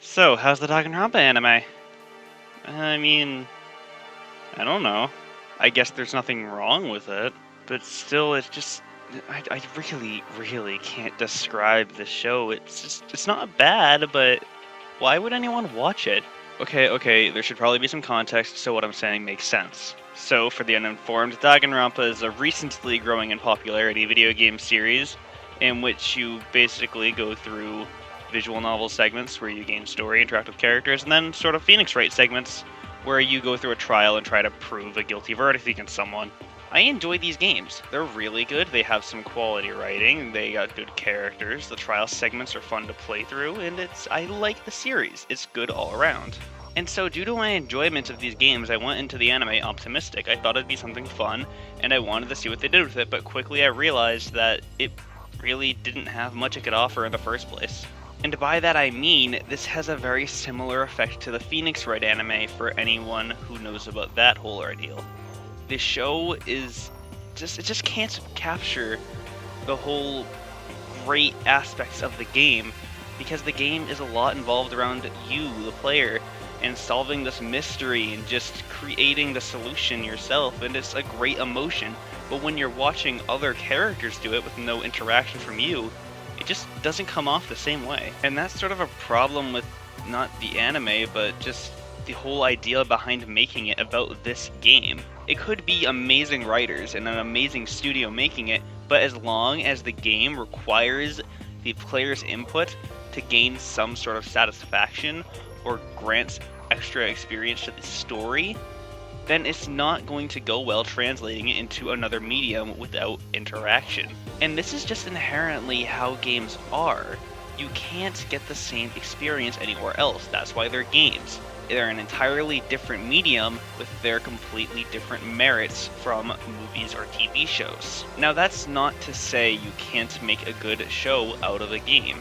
So, how's the Danganronpa anime? I mean, I don't know. I guess there's nothing wrong with it, but still, it's just. I really can't describe the show. It's not bad, but why would anyone watch it? Okay, there should probably be some context so what I'm saying makes sense. So, for the uninformed, Danganronpa is a recently growing in popularity video game series in which you basically go through visual novel segments where you gain story, interact with characters, and then sort of Phoenix Wright segments where you go through a trial and try to prove a guilty verdict against someone. I enjoy these games. They're really good, they have some quality writing, they got good characters, the trial segments are fun to play through, and I like the series. It's good all around. And so due to my enjoyment of these games, I went into the anime optimistic. I thought it'd be something fun, and I wanted to see what they did with it, but quickly I realized that it really didn't have much it could offer in the first place. And by that I mean, this has a very similar effect to the Phoenix Wright anime for anyone who knows about that whole ordeal. This show it just can't capture the whole great aspects of the game because the game is a lot involved around you, the player, and solving this mystery and just creating the solution yourself, and it's a great emotion. But when you're watching other characters do it with no interaction from you, it just doesn't come off the same way. And that's sort of a problem with not the anime, but just the whole idea behind making it about this game. It could be amazing writers and an amazing studio making it, but as long as the game requires the player's input to gain some sort of satisfaction or grants extra experience to the story, then it's not going to go well translating it into another medium without interaction. And this is just inherently how games are. You can't get the same experience anywhere else. That's why they're games. They're an entirely different medium with their completely different merits from movies or TV shows. Now that's not to say you can't make a good show out of a game.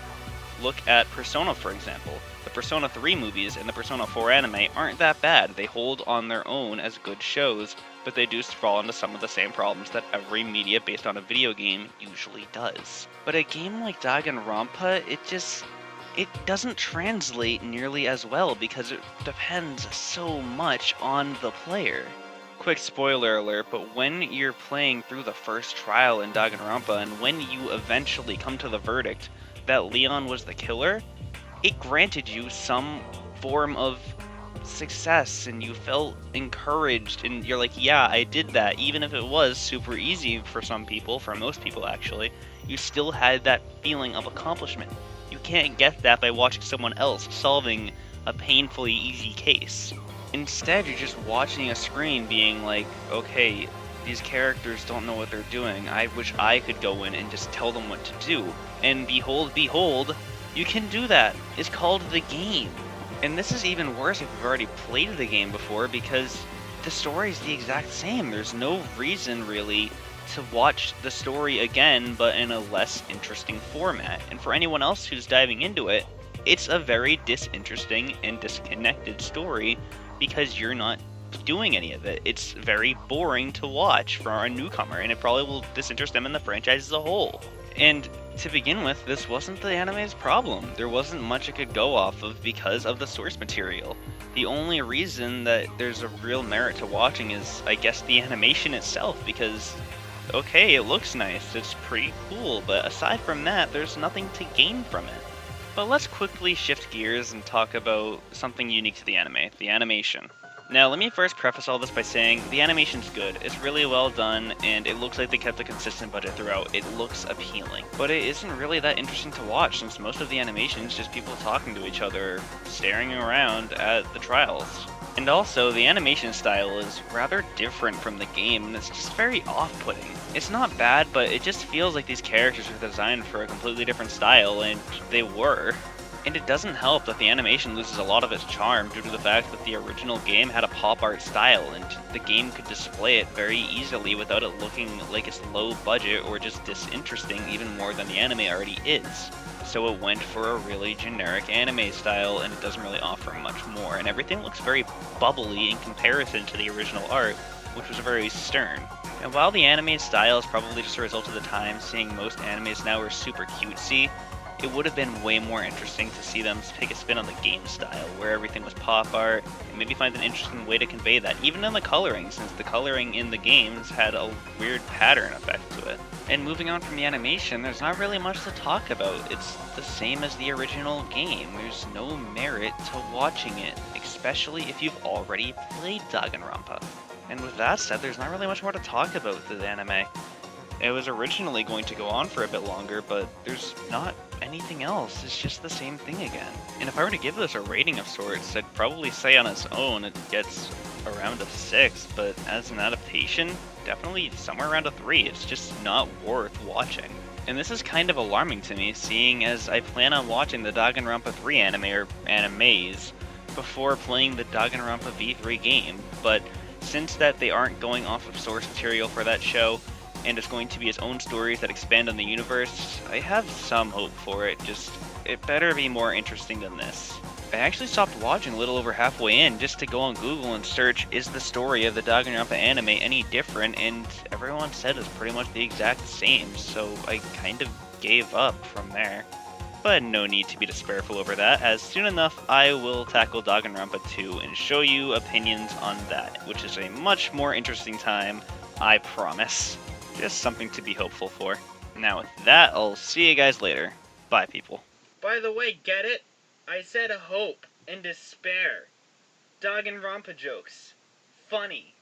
Look at Persona, for example. The Persona 3 movies and the Persona 4 anime aren't that bad. They hold on their own as good shows, but they do fall into some of the same problems that every media based on a video game usually does. But a game like Danganronpa, it doesn't translate nearly as well because it depends so much on the player. Quick spoiler alert, but when you're playing through the first trial in Danganronpa and when you eventually come to the verdict that Leon was the killer, it granted you some form of success and you felt encouraged and you're like, yeah, I did that. Even if it was super easy for some people, for most people actually, you still had that feeling of accomplishment. You can't get that by watching someone else solving a painfully easy case. Instead, you're just watching a screen being like, okay, these characters don't know what they're doing. I wish I could go in and just tell them what to do. And behold, you can do that. It's called the game. And this is even worse if you've already played the game before because the story is the exact same. There's no reason really to watch the story again, but in a less interesting format. And for anyone else who's diving into it, it's a very disinteresting and disconnected story because you're not doing any of it. It's very boring to watch for a newcomer, and it probably will disinterest them in the franchise as a whole. And to begin with, this wasn't the anime's problem. There wasn't much it could go off of because of the source material. The only reason that there's a real merit to watching is, I guess, the animation itself, because okay, it looks nice, it's pretty cool, but aside from that, there's nothing to gain from it. But let's quickly shift gears and talk about something unique to the anime, the animation. Now, let me first preface all this by saying the animation's good. It's really well done, and it looks like they kept a consistent budget throughout. It looks appealing. But it isn't really that interesting to watch, since most of the animation is just people talking to each other, staring around at the trials. And also, the animation style is rather different from the game, and it's just very off-putting. It's not bad, but it just feels like these characters were designed for a completely different style, and they were. And it doesn't help that the animation loses a lot of its charm due to the fact that the original game had a pop art style, and the game could display it very easily without it looking like it's low budget or just disinteresting even more than the anime already is. So it went for a really generic anime style, and it doesn't really offer much more, and everything looks very bubbly in comparison to the original art, which was very stern. And while the anime style is probably just a result of the time, seeing most animes now are super cutesy, it would have been way more interesting to see them take a spin on the game style, where everything was pop art, and maybe find an interesting way to convey that, even in the coloring, since the coloring in the games had a weird pattern effect to it. And moving on from the animation, there's not really much to talk about. It's the same as the original game. There's no merit to watching it, especially if you've already played Danganronpa. And with that said, there's not really much more to talk about with the anime. It was originally going to go on for a bit longer, but there's not anything else. It's just the same thing again. And if I were to give this a rating of sorts, I'd probably say on its own it gets around a 6, but as an adaptation, definitely somewhere around a 3. It's just not worth watching. And this is kind of alarming to me, seeing as I plan on watching the Danganronpa 3 anime or animes before playing the Danganronpa V3 game, but since that they aren't going off of source material for that show, and it's going to be its own stories that expand on the universe, I have some hope for it, just it better be more interesting than this. I actually stopped watching a little over halfway in just to go on Google and search, is the story of the Danganronpa anime any different, and everyone said it's pretty much the exact same, so I kind of gave up from there. But no need to be despairful over that, as soon enough I will tackle Danganronpa 2 and show you opinions on that, which is a much more interesting time, I promise. Just something to be hopeful for. Now with that, I'll see you guys later. Bye, people. By the way, get it? I said hope and despair. Danganronpa jokes. Funny.